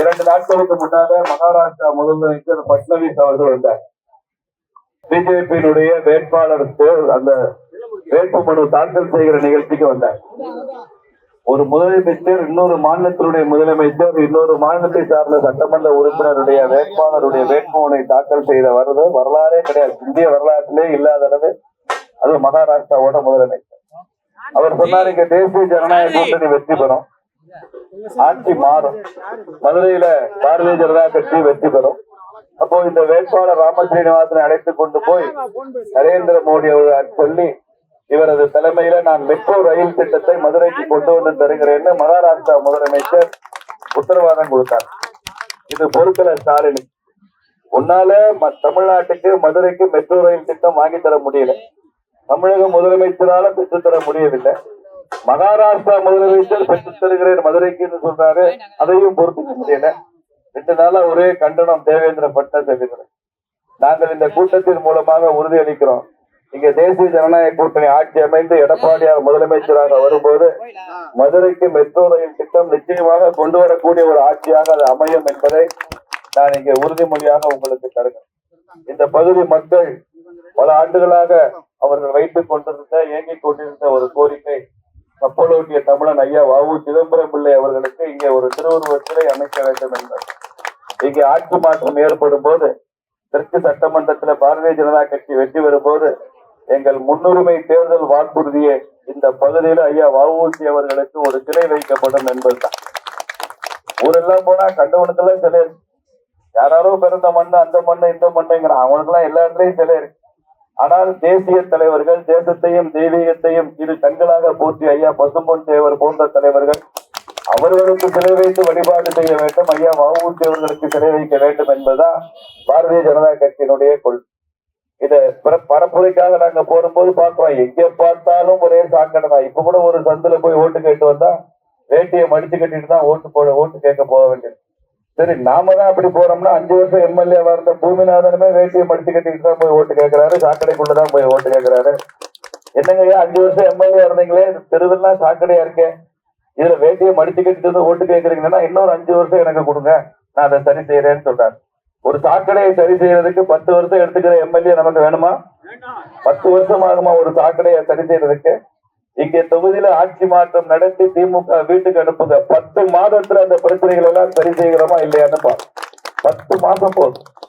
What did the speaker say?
2 நாட்களுக்கு முன்னாக மகாராஷ்டிரா முதலமைச்சர் பட்னவிஸ் அவர்கள் வந்தார். பிஜேபியினுடைய வேட்பாளர் அந்த வேட்புமனு தாக்கல் செய்கிற நிகழ்ச்சிக்கு வந்தார். ஒரு முதலமைச்சர் இன்னொரு மாநிலத்தினுடைய முதலமைச்சர் இன்னொரு மாநிலத்தை சார்ந்த சட்டமன்ற உறுப்பினருடைய வேட்பாளருடைய வேட்புமனை தாக்கல் செய்த வரலாறே கிடையாது. இந்திய வரலாற்றிலே இல்லாத அளவு அது மகாராஷ்டிராவோட முதலமைச்சர். அவர் சொன்னார், இங்க தேசிய ஜனநாயக கூட்டணி வெற்றி பெறும், ஆட்சி மாறும், மதுரையில பாரதிய ஜனதா கட்சி வெற்றி பெறும். அப்போ இந்த வேட்பாளர் ராமஸ்ரீனிவாசனை அழைத்துக் கொண்டு போய் நரேந்திர மோடி அவர்கள் சொல்லி இவரது தலைமையில நான் மெட்ரோ ரயில் திட்டத்தை மதுரைக்கு கொண்டு வந்து தருகிறேன்னு மகாராஷ்டிரா முதலமைச்சர் உத்தரவாதம் கொடுத்தார். இது பொறுக்கல ஸ்டாலின். உன்னால தமிழ்நாட்டுக்கு மதுரைக்கு மெட்ரோ ரயில் திட்டம் வாங்கி தர முடியல, தமிழக முதலமைச்சரால பெற்றுத்தர முடியவில்லை, மகாராஷ்டிரா முதலமைச்சர் பெற்றுத் தருகிறேன் மதுரைக்கு சொல்றாரு, அதையும் பொறுத்துக்க முடியல. 2 நாளா ஒரே கண்டனம் தேவேந்திர பட்னாவிஸ். நாங்கள் இந்த கூட்டத்தின் மூலமாக உறுதியளிக்கிறோம், இங்க தேசிய ஜனநாயக கூட்டணி ஆட்சி அமைந்து எடப்பாடியார் முதலமைச்சராக வரும்போது மதுரைக்கு மெட்ரோ ரயில் திட்டம் நிச்சயமாக கொண்டு வரக்கூடிய ஒரு ஆட்சியாக அது அமையும் என்பதை நான் இங்கே உறுதிமொழியாக உங்களுக்கு தருகிறேன். இந்த பகுதி மக்கள் பல ஆண்டுகளாக அவர்கள் வைத்துக் கொண்டிருந்த இயங்கிக் கொண்டிருந்த ஒரு கோரிக்கை, கப்பலோட்டிய தமிழன் ஐயா வ.உ. சிதம்பரம் பிள்ளை அவர்களுக்கு இங்கே ஒரு திருவுருவச் சிலை அமைக்க வேண்டும் என்பது. இங்கே ஆட்சி மாற்றம் ஏற்படும் போது தெற்கு சட்டமன்றத்தில் பாரதிய ஜனதா கட்சி வெற்றி பெறும்போது எங்கள் முன்னுரிமை தேர்தல் வாக்குறுதியை இந்த பகுதியில் ஐயா வ.உ.சி அவர்களுக்கு ஒரு சிலை வைக்கப்படும் என்பதுதான். ஊரெல்லாம் போனா கண்டவனுக்கெல்லாம் சிலை இருக்கு. யாரோ பிறந்த மண்ணு அந்த மண்ணு இந்த மண்ணுங்கிறான், அவனுக்கெல்லாம் எல்லா இடத்துலயும் சிலை இருக்கு. ஆனால் தேசிய தலைவர்கள் தேசத்தையும் தெய்வீகத்தையும் இரு கண்களாக போற்றி ஐயா பசும்பொன் தேவர் போன்ற தலைவர்கள் அவர்களுக்கு சிலை வைத்து வழிபாடு செய்ய வேண்டும், ஐயா வ.உ.சி அவர்களுக்கு சிலை வைக்க வேண்டும் என்பதுதான் பாரதிய ஜனதா கட்சியினுடைய கொள்கை. இத பரப்புரைக்காக நாங்க போகும்போது பாக்குறோம், எங்க பார்த்தாலும் ஒரே சாக்கடை தான். இப்ப கூட ஒரு சந்தில போய் ஓட்டு கேட்டு வந்தா வேட்டியை மடிச்சு கட்டிட்டு தான் ஓட்டு கேட்க போக வேண்டியது. சரி, நாம தான் அப்படி போறோம்னா 5 வருஷம் எம்எல்ஏவா இருந்த பூமிநாதனுமே வேட்டியை மடிச்சு கட்டிட்டு தான் போய் ஓட்டு கேட்கிறாரு, சாக்கடைக்குள்ளதான் போய் ஓட்டு கேட்கிறாரு. என்னங்க 5 வருஷம் எம்எல்ஏ இருந்தீங்களே, தெருவெல்லாம் சாக்கடையா இருக்கேன், இதுல வேட்டியை மடிச்சு கட்டிட்டு ஓட்டு கேட்கறீங்கன்னா இன்னொரு 5 வருஷம் எனக்கு கொடுங்க, நான் அதை சரி செய்யறேன்னு சொல்றாரு. ஒரு சாக்கடையை சரி செய்யறதுக்கு 10 வருஷம் எடுத்துக்கிற எம்எல்ஏ நமக்கு வேணுமா? 10 வருஷம் ஆகுமா ஒரு சாக்கடையை சரி செய்யறதுக்கு? இங்கே தொகுதியில ஆட்சி மாற்றம் நடத்தி திமுக வீட்டுக்கு அனுப்புங்க, 10 மாதத்துல அந்த பிரச்சனைகள் எல்லாம் சரி செய்கிறோமா இல்லையான்னு பாருங்க. 10 மாசம் போதும்.